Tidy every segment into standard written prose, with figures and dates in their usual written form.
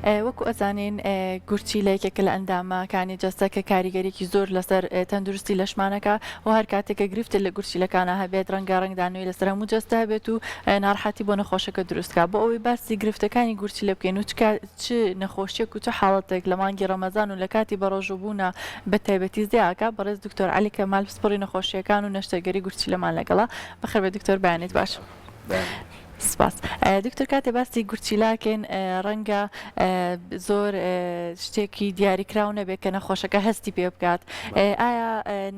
وەکو ئەزانین گورچیلەیەکێکە لە ئەندامەکانی جەستە کە کاریگەریەکی زۆر لەسەر تەندروستی لەشمانەکە و هەر کاتێکە گرفتە لە گورچیلەکانە هەبێت ڕەنگارنگدانەوەی لەسەر هەموو جەستە هەبێت و ناڕەحەتی بۆ نەخۆشەکە دروستکە. بۆ ئەوەی باسی گرفتەکانی گورچیلە بکەین و چ نەخۆشیەک و چ حاڵەتێک لە مانگی ڕەمەزان و لە کاتی بەڕۆژوبوونە بە تایبەتی زیاکە بەڕێز دکتۆر عەلی کەمال پسپۆڕی نەخۆشیەکان و نەشتەرگەری گورچیلەمان لەگەڵا. بەخێر بێ دکتۆر، بەیانیت باش. سپاس. دکتۆر، کاتێ باسی گورچیلاکەین ڕەنگە زۆر شتێکی دیاریکراو نەبێت کە نەخۆشەکە هەستی پێ بکات. ئایا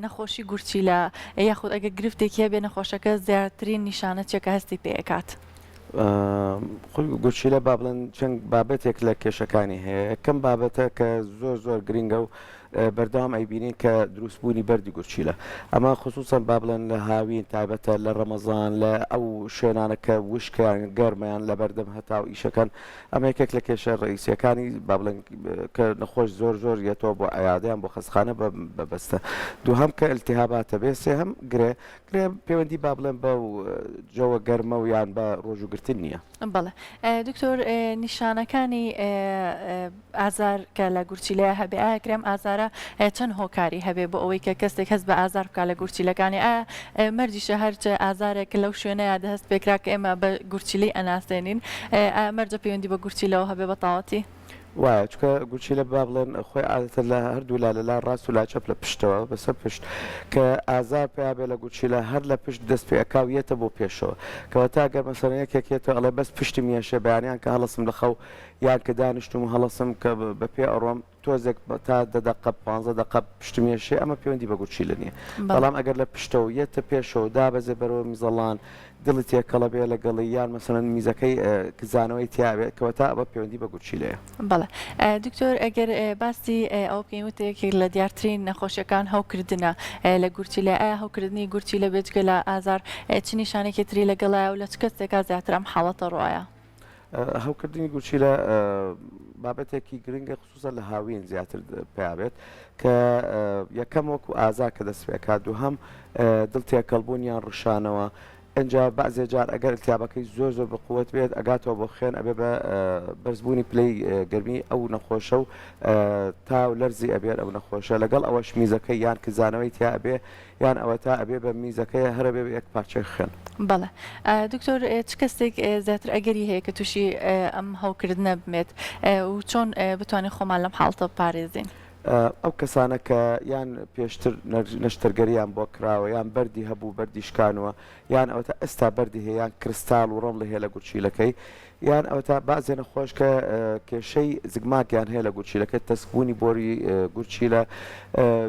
نەخۆشی گورچیلە یاخود ئەگە گرفتێکی هەبێ نەخۆشەکە زیاترین نیشانە چێکە هەستی پێکات؟ گورچیلە با بڵێن چەند بابەتێک لە کێشەکانی هەیە. یەکەم بابەتە کە زۆر گرنگە و بەردەوام ئەیبینین کە دروستبوونی بەردی گورچیلە. ئەمە خصوصا با بڵێن لە هاوین تایبەتە لە ڕەمەزان لە ئەو شوێنانەکە وشکیان گەرمیان لە بەردەم هەتا و ئیشەکان. ئەمە یەکێک لە کێشە ڕئیسیەکانی با بڵێن کە نەخۆش زۆر یێتەوە بۆ عەیادەیان بۆ خەستخانە بەبەستە. دووهەم کە ئیلتیهاباتە بێ، سێهەم گرێ پەیوەندی با بڵێن بە جەوە گەرمە و یان بە ڕۆژوگرتن نییە. بەڵێ دکتۆر، نیشانەکانی ئازار کە لە گورچیلەیە هەبێ ئایا کرێم ئازارە چەند هۆکاری هەبێ بۆ ئەوەی کە کەسێک هەست بە ئازار بکات لە گورچیلەکانی؟ ئایا مەرجیشە هەرچە ئازارێک لەو شوێنەیە دەهەست پێکرا کە ئێمە بە گورچیلەی ئەناسێنین، ئایا مەرجە پەیوەندی بە گورچیلەوە هەبێ بە تەواوەتی؟ وایە، چکە گورچیلە با بڵێن خۆی عادەتە لە هەردوو لە ڕاست و لا چەپ لە پشتەوە بەسەر پشت کە ئازار پێیا بێ لە گورچیلە هەر لە پشت دەست پێکاویێتە بۆ پێشەوە، کەواتە ئەگەر مەسەڵەن یەکێکێتەوە ئەڵێ بەس پشتی میێشە بەیانیان کە هەڵەسم لە خەو یان کە دانیشتم و هەڵەسم کە بە پێ ئەڕۆم تۆزێک تا 10 دقە 15 دقە پشتمیێشێ، ئەمە پەیوەندی بە گورچیلە نییە. بەڵام ئەگەر لە پشتەوە یێتە پێشەوە دابەزێ بەرەوە میزەڵان دڵی تێکەڵە بێ لەگەڵی یان مەسەڵەن میزەکەی کزانەوەی تیاابێت کەواتە ئەوە پەیوەندی بە گورچیلەیە. بەڵێ دکتۆر، ئەگەر باسی ئەو بکەین وتەیەکێک لە دیارترین نەخۆشیەکان هەوکردنە لە گورچیلە، ئایا هەوکردنی گورچیلە بێجگە لە ئازار چ نیشانێکی تری لەگەڵایە و لە چ کەسێکا زیاتر ئەم حاڵەتە ڕواایە؟ هەوکردنی گورچیلە بابەتێکی گرنگە خصوصا لە هاوین زیاتر پێیابێت کە یەکەم وەکو ئازار کە دەست پێکات، دووهەم دڵتێکەڵبوونیان ڕشانەوە. ئەجا بەعزێ جار ئەگەر التیابەکەی زۆر بقووت بێت ئەگاتەوە بۆ خوێن ئەبێ بە بەرزبوونی پلەی گەرمی ئەو نەخۆشە و تا و لەرزی ئەبێت ئەو نەخۆشە، لەگەڵ ئەوەش میزەکەی یان کزانەوەی تیا ئەبێ یان ئەوە تا ئەبێ بە میزەکەی هەرە بێ یەک پارچەی خوێن. بەڵێ دکتۆر، چ کەسێک زیاتر ئەگەری هەیە کە تووشی ئەم هەوکردنە بمێت و چۆن بتوانین خۆمان لەم حاڵتە پارێزین؟ ئەو کەسانە کە یان پێشتر نەشتەرگەریان بۆ کراوە یان بەردی هەبوو بەردی شکانوە یان ئەوە تا ئێستا بەردی هەیە یان کرستال و ڕۆم لە هەیە لە گورچیلەکەی یان ئەوە تا بازێ نەخۆش کە کێشەی زگماکیان هەیە لە گورچیلەکە تەسکبوونی بۆری گورچیلە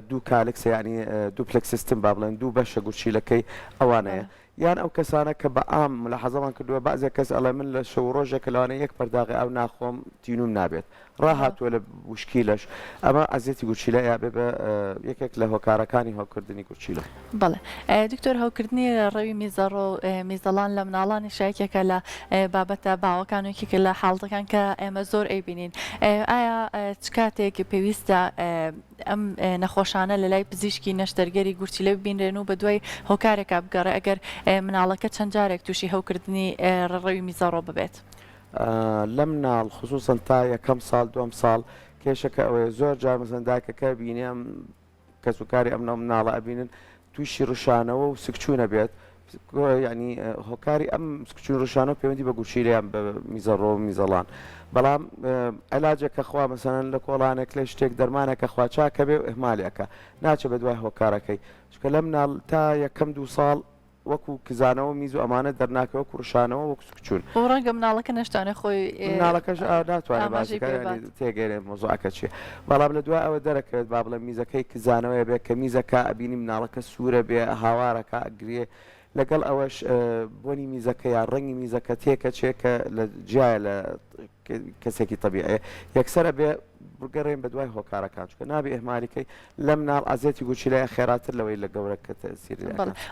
دوو کالکس ینی دووپلەکس سیستم با بڵێن دوو بەشە گورچیلەکەی ئەوانەیە. یان ئەو کەسانە کە بە ئام لە حەزەمان کردووە بەعزێک کەس ئەڵێ من لە شەو ڕۆژێکە لەوانەیە یەک پەرداغی ئەو ناخۆم تینوم نابێت ڕاهاتووە لە وشکیلەش، ئەمە ئەزیەتی گورچیلە یا بێ بە یەکێک لە هۆکارەکانی هەوکردنی گورچیلە. بەڵێ دکتۆر، هەوکردنی ڕەوی میزەڕۆ میزەڵان لە مناڵانی شایەکێکە لە بابەتە باوەکانێکێکە لە حاڵەکان کە ئێمە زۆر ئەیبینین. ئایا چ کاتێک پێویستە ئەم نەخۆشانە لە لای پزیشکی نەشتەرگەری گورچیلە ببینرێن و بە دوای هۆکارێکا بگەڕێ ئەگەر مناڵەکە چەند جارێک تووشی هەوکردنی ڕەوی میزەڕۆ ببێت؟ لە مناڵ خصوصا تا یەکەم ساڵ دووەم ساڵ کێشەکە ئەوەیە زۆر جار مەسەن دایکەکە بینیام کەسوکاری ئەم مناڵە ئەبینن تووشی ڕشانەوە و سکچوونە بێت، ینی هۆکاری ئەم سکچون ڕشانەوە پەیوەندی بە گورچیلەیان بە میزەڕۆ و میزەڵان. بەڵام علاجێکە خوا مەسەن لە کۆڵانێک لە شتێک دەرمانێکە خوا چاکە بێ و ئەهمالێکە ناچە بە دوای هۆکارەکەی، چکە لە مناڵ تا یەکەم دوو ساڵ وەکو کزانەوە میز و ئەمانە دەرناکەوە کوڕشانەوە وەکو سکچون و ڕەنگە مناڵەکە نەشتانە خۆی مناڵەکەش ناتوانێت باشەکە تێگەێنێت مۆزوعەکە چیە. بەڵام لە دوای ئەوە دەرەکەوێت با بڵێ میزەکەی کزانەوەی بێت کە میزەکە ئەبینی مناڵەکە سوورە بێ هاوارەکە ئەگرێ، لەگەڵ ئەوەش بۆنی میزەکە یان ڕەنگی میزەکە تێکە چێکە لە جیایە لە کەسێکی طبیعەیە یەکسەرە بێ بگەڕێن بە دوای هۆکارەکان، چکە نابێ ئەهمالیکەی لەم مناڵ ئازێتی گورچیلەیە خێراتر لەوەی لە گەورەکە تەسیر.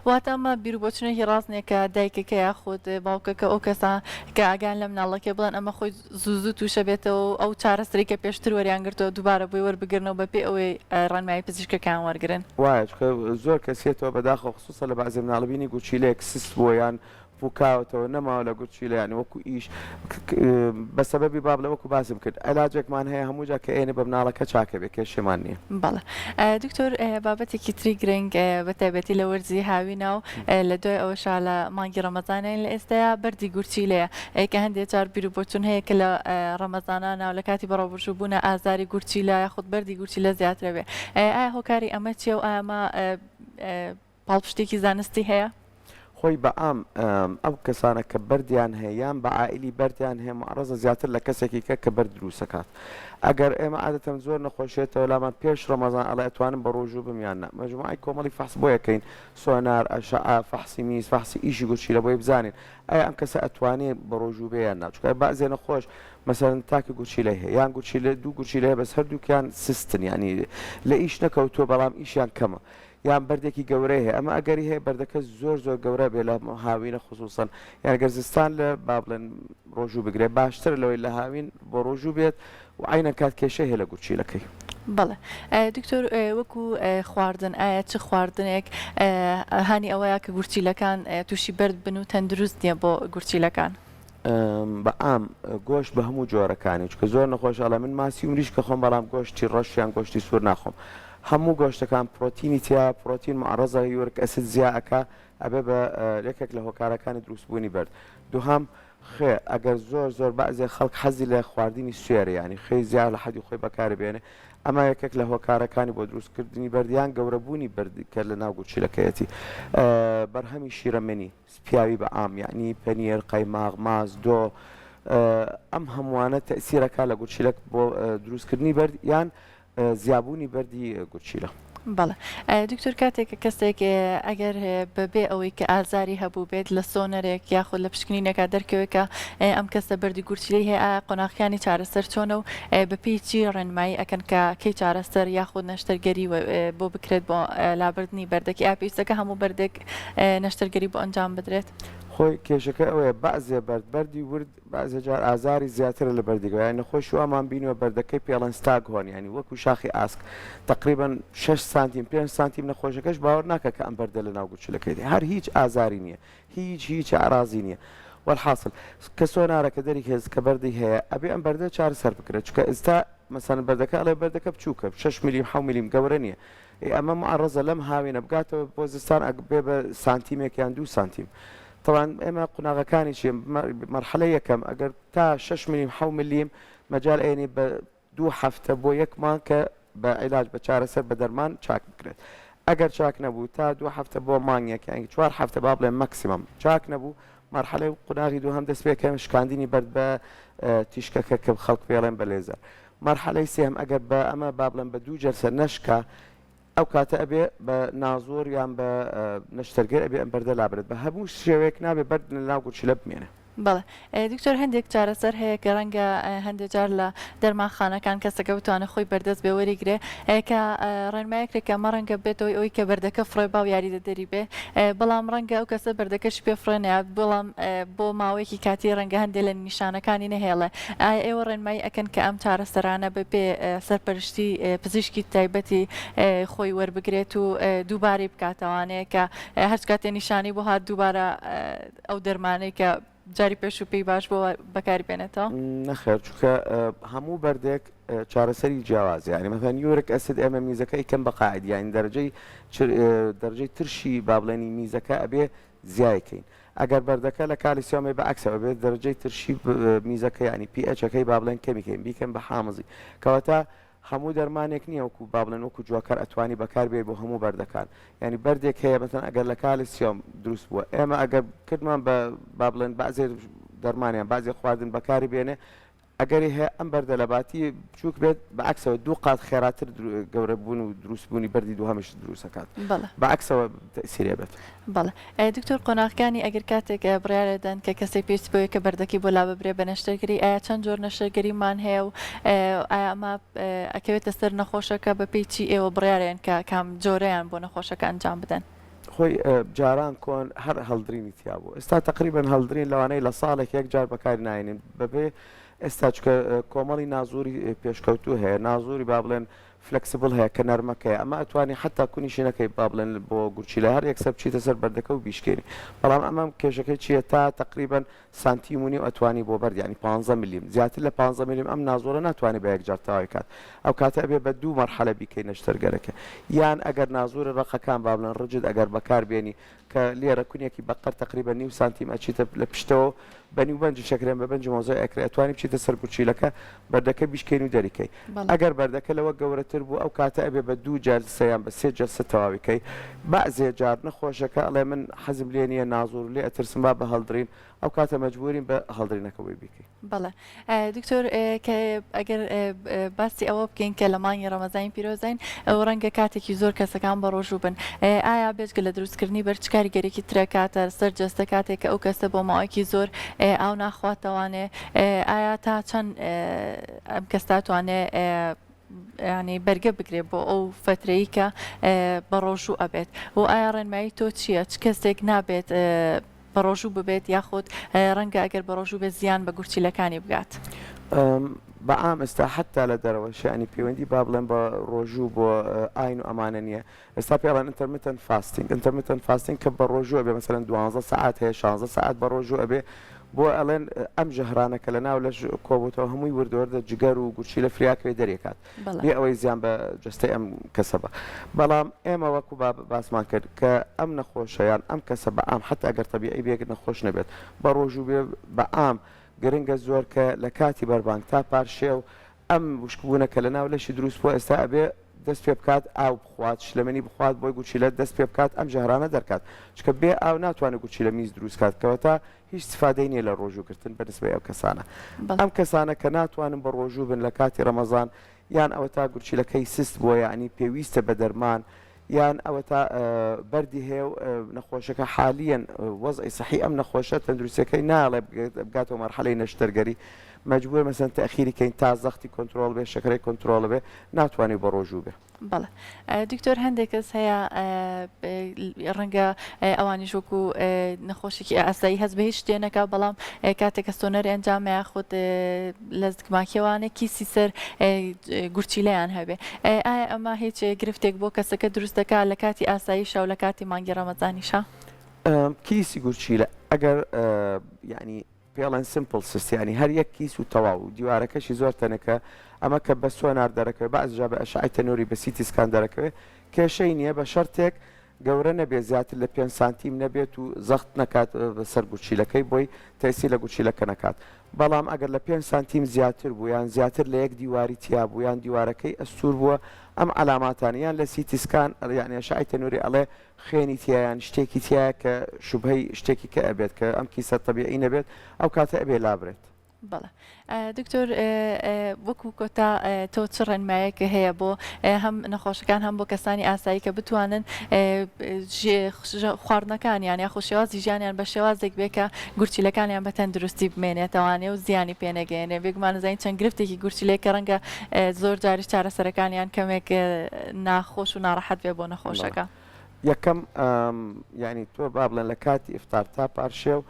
واتە ئەمە بیرروبۆچنێکی ڕاست نییە کە دایکەکە یاخود باوکەکە ئەو کەسان کە ئاگان لە مناڵەکە بڵێن ئەمە خۆی زوو تووشە بێتەوە ئەو چارەسەری کە پێشتر وەریانگرتەوە دووبارە بۆی وەربگرنەوە بەپێ ئەوەی ڕێنمایی پزیشکەکان وەرگرن. وایە چکە زۆر کەسێتەوە بەداخەوە خصوصا لە بەعزێ مناڵبینی گورچیلەیەک سست بۆ یان فوکاوتەوە نەماوە لە گورچیلە یعنی وەکو ئیش بە سەبەبی بابلە وەکو باسم کرد علاجێکمان هەیە هەموو جا کە ئێنە بە مناڵەکە چاکە بێ کێشێمان نییە. بەڵێ دکتۆر بابەتێکی تری گرنگ بە تایبەتی لە وەرزی هاوینە و لە دوای ئەوەشا لە مانگی ڕەمەزانین لە ئێستایا بەردی گورچیلەیە کە هەندێک جار بیر و بۆچون هەیە کە لە ڕەمەزانانە و لە کاتی بەڕێوەبردوو بوونە ئازاری گورچیلە یاخود بەردی گورچیلە زیاترە بێ ئایا هۆکاری ئەمە چییە و ئاما پاڵپشتێکی زانستی هەیە؟ خۆی بە ئام ئەو کەسانە کە بەردیان هەیە یان بە عائیلی بەردیان هەیە معرەزە زیاتر لە کەسێکی کە کە بەرد دروستەکات. ئەگەر ئێمە عادەتەن زۆر نەخۆشێتەوە لامان پێش ڕەمەزان ئەڵێ ئەتوانم بە ڕۆژوو بمیانە مەجموعی کۆمەڵی فەحس بۆ یەکەین سۆنار ئەشعا فەحسی میز فەحسی ئیشی گورچیلە بۆی بزانین ئایا ئەم کەسە ئەتوانێت بە ڕۆژوو بێیان نا چونکە بەعزێ نەخۆش مەسەرەن تاکە گورچیلە هەیە یان گورچیلە دوو گورچیلە هەیە بەس هەردووکیان سستن ینی لە ئیش نەکەوتووە بەڵام ئیشیان کەمە یان بەردێکی گەورەی هەیە ئەمە ئەگەری هەیە بەردەکە زۆر گەورە بێ لە هاوینە خصوصن یان گەر زستان لە با بڵێن ڕۆژوو بگرێت باشتر لەوەی لە هاوین بۆ ڕۆژوو بێت و عینە کات کێشە هەیە لە گورچیلەکەی. بەڵێ دکتۆر وەکو خواردن ئایا چ خواردنێک هانی ئەوەیە کە گورچیلەکان تووشی بەرد بن و تەندروست نییە بۆ گورچیلەکان؟ بە ئام گۆشت بە هەموو جۆرەکانی چکە زۆر نەخۆشەڵە من ماسی و مریش کە خۆم بەڵام گۆشتی ڕەشیان گۆشتی سوور ناخۆم هەموو گۆشتەکان پرۆتینی تیا پرۆتین معرەزە یورک ئەسید زیاکە ئەبێ بە یەکێک لە هۆکارەکانی دروستبوونی بەرد دووهەم خێ ئەگەر زۆر بەعزێ خەڵک حەزی لە خواردنی سوێرە ینی خێ زیاد لە حەدی خۆی بەکارە بێنێ ئەمە یەکێک لە هۆکارەکانی بۆ دروستکردنی بەردیان گەورەبوونی بەردی کە لە ناو گورچیلەکەیەتی بەرهەمی شیرەمەنی سپیاوی بە ئام یعنی پەنیر قەیماغ ماز دۆ ئەم هەمووانە تەئسیرەکە لە گورچیلەک بۆ دروستکردنی بەرد یان زیابوونی بەردی گورچیلە. بەڵێ دکتۆر کاتێککە کەسێک ئەگەر بەبێ ئەوەی کە ئازاری هەبوو بێت لە سۆنەرێک یاخود لە پشکنینەکە دەرکەوێکە ئەم کەسە بەردی گورچیلەی هەیە قۆناغیانی چارەسەر چۆنە و بە پێیچی ڕێنمایی ئەکەن کە کەی چارەسەر یاخود نەشتەرگەری بۆ بکرێت بۆ لابردنی بەردەکی ئاپیستەکە هەموو بەردێک نەشتەرگەری بۆ ئەنجام بدرێت. خۆی کێشەکە ئەوەیە بەعزێ بەردی ورد بەعزێ جار ئازاری زیاترە لە بەردیگەوە یان نەخۆش ئەمان بینوە بەردەکەی پێڵەنستاگ هۆن ینی وەکو شاخی ئاسک تقریبا 6 سانتیم 5 سانتیم نەخۆشەکەش باوەڕ ناکە کە ئەم بەردە لە ناو گورچیلەکەی هەر هیچ ئازاری نییە هیچ ئارازی نییە والحاصل کە سۆنارەکە دەری هێز کە بەردی هەیە ئەبێ ئەم بەردە چارەسەر بکرێت چونکە ئێستا مەسەن بەردەکە ئەڵێ بەردەکە بچووکە 6 میلیم 7 میلیم گەورە نییە ئەمە معرەزە لەم هاوینە بگاتەوە بۆ زستان بێ بە سانتیمێک یان 2 سانتیم طبعا ئێمە قوناغەکانی چی مەرحلە یەکەم ئەگەر تا 6 میلیم 7 میلیم مەجال ئێنی بە 2 هەفتە بۆ یەکمان کە بە عیلاج بە چارەسەر بە دەرمان چاک بکرێت ئەگەر چاک نەبوو تا 2 هەفتە بۆ مانگێک یان 4 هەفتە با بڵێن مەکسیمەم چاک نەبوو مەرحلەی قوناغی دووهەم دەست پێکەم شکاندنی بەرد بە تیشکەکە کە خەڵک پێڵێن بە لێزەر مەرحلەی سێم ئەگەر بە ئەمە با بڵێن بە 2 جەرسە نەشکە ئەو کاتە ئەبێ بە نازۆر یان بە نەشتەرگەر ئەبێ ئەم بەردە لابرێت بە هەموو شێوەیەک نابێ بەرد لە ناو گورچیلە بمێنێ. بەڵێ دکتۆر هەندێک چارەسەر هەیە کە ڕەنگە هەندێک جار لە دەرمانخانەکان کەسەکە بتوانە خۆی بەردەست بێ وەریگرێ کە ڕێنمایەکێک ئەمە ڕەنگە بێتەوەی ئەوی کە بەردەکە فڕێ با و یاریدە دەری بێ بەڵام ڕەنگە ئەو کەسە بەردەکەش پێ فڕێنات بەڵام بۆ ماوەیەکی کاتی ڕەنگە هەندێک لە نیشانەکانی نەهێڵێ ئایا ئێوە ڕێنمایی ئەکەن کە ئەم چارەسەرانە بەبێ سەرپەرشتی پزیشکی تایبەتی خۆی وەربگرێت و دووبارەی بکاتەوانەیە کە هەر کاتێ نیشانی بۆ هات دووبارە ئەو دەرمانەی کە جاری پێش و پێی باش بۆ بەکاری بێنێتەوە؟ نەخێر چونکە هەموو بەردێک چارەسەری جیاواز یعنی مەثەن یورک ئەسید ئێمە میزەکەی کەم بەقاعد یعنی دەرەجەی ترشی بابڵێنی میزەکە ئەبێ زیایکەین ئەگەر بەردەکە لە کالیسیۆمی بە عکسەوە بێت دەرەجەی ترشی میزەکە ینی PHەکەی بابڵێن کەمیکەین بیکەم بە حامزی کەواتە هەموو دەرمانێک نییە وەکو بابڵێن وەکو جوکار ئەتوانی بەکار بێ بۆ هەموو بەردەکان ینی بەردێک هەیە مەثەن ئەگەر لە کالیسیۆم دروست بووە ئێمە ئەگەر کردمان بە بابڵێن بەعزێ دەرمانیان بازی خواردن بەکاری بێنێ ئەگەری هەیە ئەم بەردە لە باتی بچووک بێت بەعکسەوە 2 قات خێراتر گەورە بوون و دروستبوونی بەردی دووهەمش دروستەکات بەعکسەوە تەئسیرێ بێت. بەڵێ دکتۆر قۆناغەکانی ئەگەر کاتێک بڕیارەدەن کە کەسێک پێویست بۆیە کە بەردەکی بۆ لا ببرێ بە نەشتەرگەری ئایا چەند جۆر نەشتەرگەریمان هەیە و ئایا ئەمە ئەکەوێتە سەر نەخۆشەکە بە پێی چی ئێوە بڕیارێن کە کام جۆرەیان بۆ نەخۆشەکە ئەنجام بدەن؟ خۆی جاران کۆن هەر هەڵدرینی تیا بوو ئێستا تقریبا هەڵدرین لەوانەیە لە ساڵێک یەک جار بەکاری ناینین بەبێ ئێستا چکە کۆمەڵی نازووری پێشکەوتوو هەیە نازووری با بڵێن فلکسبل هەیە کە نەرمەکەی ئەمە ئەتوانی حتا کونیشینەکەی با بڵێن بۆ گورچی لە هەر یەکسەر بچیتە سەر بەردەکە و بیشکێنی بەڵام ئەمەم کێشەکەی چیە تا تقریبان سانتیمونی و ئەتوانی بۆ بەرد ینی 15 میلیم زیاتر لە 15 میلیم ئەم نازۆرە ناتوانێت بە یەکجار تەواوی کات ئەو کاتە ئەبێ بە دوو مەرحەلە بیکەی نەشتەرگەرەکە یان ئەگەر نازۆرە ڕقەکان با بڵێن ڕجد ئەگەر بەکاربێنی کە لێرە کونیەکی بەقەر تقریبا نیو سانتیم ئەچیتە لە پشتەوە بەنیوبەنج شەکرێن بە بەنج مۆزای ئەکرێ ئەتوانی بچیتە سەر گورچیلەکە بەردەکە بیشکێن و دەریکەی ئەگەر بەردەکە لەوە گەورەتر بوو ئەو کاتە ئەبێ بە دوو جەلسەیان بە سێ جەلسە تەواویکەی بەعزێ جار نەخۆشەکە ئەڵێ من حەزم لێ نییە نازۆر لێ ئەترسم با بە هەڵدرین ئەو کاتە مەجبورین بە هەڵدرینەکەوەی بیکەین. بەڵێ دکتۆر کە ئەگەر باسی ئەوە بکەین کە لە مانگی ڕەمەزانی پیرۆزین ئەو ڕەنگە کاتێکی زۆر کەسەکان بە ڕۆژوو بن ئایا بێژگە لە دروستکردنی بەرچ کاریگەرێکی ترە کاتە سەر جەستە کاتێک کە ئەو کەسە بۆ ماوەیەکی زۆر ئاو ناخواتەوانێ ئایا تا چەند ئەم کەس تاتوانێ ینی بەرگە بگرێت بۆ ئەو فترەیە کە بە ڕۆژوو ئەبێت و ئایا ڕێنمایی تۆ چییە چ کەسێک نابێت بە ڕۆژوو ببێت یاخود ڕەنگە ئەگەر بە ڕۆژوو بێت زیان بە گورچیلەکانی بگات. بەعام ئێستا حتا لە دەرەوە شانی پەیوەندی با بڵێن بە ڕۆژوو بۆ ئاین و ئەمانە نییە ئێستا پێڵان ئینتەرمیتەنت فاستینگ ئینتەرمیتەنت فاستینگ کە بە ڕۆژوو ئەبێ مەسەلەن 12 ساعات هەیە 16 ساعات بە ڕۆژوو ئەبێ بۆ ئەڵێن ئەم ژەهرانەکە لە ناو لەش کۆبوتەوە هەمووی وردوەردە جگەر و گورچی لە فریاکەوێ دەرێکات بێ ئەوەی زیان بە جستەی ئەم کەسە بە بەڵام ئێمە وەکو باسمان کرد کە ئەم نەخۆشەیان ئەم کەسە بە ئام حتا ئەگەر تەبیعی بێگە نەخۆش نەبێت بە ڕۆژوو بێ بە ئام گرنگە زۆر کە لە کاتی بەربانگ تا پارشێ و ئەم وشکبوونەکە لە ناو لەشی دروست بووە ئێستا ئەبێ دەست پێ بکات ئاو بخوات شلەمەنی بخوات بۆی گوچیلە دەست پێ بکات ئەم ژەهرانە دەرکات چکە بێ ئاو ناتوانێت گوچی لە میز دروست کات کەواتە هیچ استفادەی نییە لە ڕۆژووکردن بەنسبەی ئەو کەسانە ئەم کەسانە کە ناتوانن بە ڕۆژوو بن لە کاتی ڕەمەزان یان ئەوە تا گورچیلەکەی سست بووە یعنی پێویستە بە دەرمان یان ئەوە تا بەردی هەیە و نەخۆشەکە حالیان وەزعی سەحی ئەم نەخۆشە تەندروستەکەی ناڵێ بگاتەوە مەرحەلەی نەشتەرگەری مەجبور مەسەن تەخیری کەین تا زەختی کۆنتترۆل بێ شەکرەی کۆنتترۆڵ بێ ناتوانێت بە ڕۆژوو بێ. بەڵێ دکتۆر هەندێک کەس هەیە ڕەنگە ئەوانی ژوەکو نەخۆشێکی ئاسایی هەست بە هیچ شتێنەکە بەڵام کاتێک کە سۆنەری ئەنجامەیە خۆت لە زگماکیێوانێ کیسی سەر گورچیلەیان هەبێ ئایا ئەمە هیچ گرفتێک بۆ کەسەکە دروستەکە لە کاتی ئاسایی شەو لە کاتی مانگی ڕەمەزانیشە کیسی گورچیلە ئەگەر ینی پێڵەن سمپل سیستیانی هەر یەک کیس و تەواو و دیوارەکەشی زۆر تەنەکە ئەمە کە بە سۆنار دەرەکەوێت بەعزجا بە ئەشعی تەنووری بە سیتی سکان دەرەکەوێت کێشەی نییە بە شەرتێک گەورە نەبێت زیاتر لە 5 سانتیم نەبێت و زەخت نەکات بەسەر گورچیلەکەی بۆی تەسی لە گورچیلەکە نەکات بەڵام ئەگەر لە 5 سانتیم زیاتر بوو یان زیاتر لە یەک دیواری تیا بوو یان دیوارەکەی ئەستور بووە ئەم علاماتانیان لە سیتی سکان یعنی ئەشعی تەنووری ئەڵێ خوێنی تیایان شتێکی تایە کە شوبهەی شتێکی کە ئەبێت کە ئەم کیسە تەبیعی نەبێت ئەو کاتە ئەبێ لابرێت. بەڵێ دکتۆر وەکو کۆتا تۆ چ ڕێنمایەکە هەیە بۆ هەم نەخۆشەکان هەم بۆ کەسانی ئاسایی کە بتوانن خواردنەکانیان یا خۆشێوازی ژیانیان بە شێوازێک بێکە گورچیلەکانیان بە تەندروستی بمێنێتەوانێ و زیانی پێنەگەێنێ بێگومان زین چەند گرفتێکی گورچیلەیە کە ڕەنگە زۆر جاری چارەسەرەکانیان کەمێک ناخۆش و ناڕەحەت بێ بۆ نەخۆشەکە. یەکەم ینی تۆ با بڵێن لە کاتی ئیفتار تا پارشێ و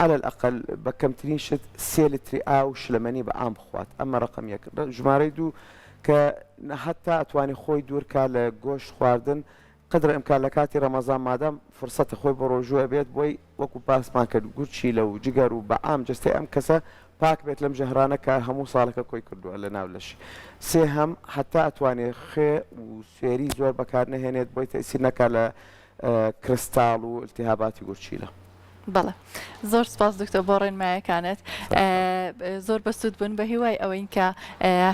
على الأقل بكمترين شت 3 لتر ئاو شلەمەنی بە ئام بخوات ئەمە ڕقم یەک ژمارەی دوو کە حتا ئەتوانی خۆی دوورکە لە گۆشت خواردن قدر ئەمکان لە کاتی ڕەمەزان مادەم فرسەتە خۆی بە ڕۆژووە بێت بۆی وەکو پاسمان کرد گورچی لە و جگەر و بە ئام جستەی ئەم کەسە پاک بێت لەم ژەهرانە کە هەموو ساڵەکە کۆی کردووە لە ناو لەشی سێ هەم حتا ئەتوانێت خێ و سوێری زۆر بەکار نەهێنێت بۆی تەئسیر نەکا لە کرستاڵ و التیهاباتی گورچیلە. بەڵێ زۆر سپاس دکتۆر بۆ ڕێنمایەکانت زۆر بە سوود بوون بە هیوای ئەوەی کە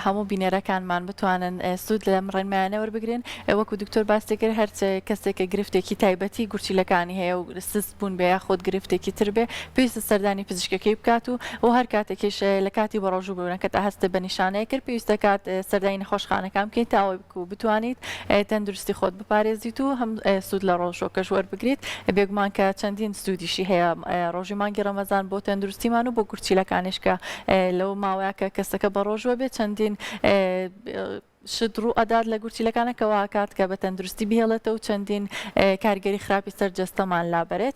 هەموو بینەرەکانمان بتوانن سوود لەم ڕێنمایانە وەربگرن وەکو دکتۆر باستێکرد هەر کەسێکە گرفتێکی تایبەتی گورچیلەکانی هەیە و سست بوون بێ یاخۆت گرفتێکی تر بێ پێویستە سەردانی پزیشکەکەی بکات و هەر کاتێکیش لە کاتی بە ڕۆژوو بوونەکە تا هەستە بە نیشانەیە کرد پێویستە کات سەردانی نەخۆشخانەکان بکەیت تاوەی بکو بتوانیت تەندروستی خۆت بپارێزیت و هەم سوود لە ڕۆژۆکەش وەربگریت بێگومان کە چەندین سوودیشی هەیە ڕۆژی مانگی ڕەمەزان بۆ تەندروستیمان و بۆ گورچیلەکانیش کە لەو ماوەیە کە کەسەکە بە ڕۆژوە بێت چەندین شت ڕوو ئەدات لە گورچیلەکانە کەوا کات کە بە تەندروستی بهێڵێتەوە و چەندین کارگەری خراپی سەرجەستەمان لابەرێت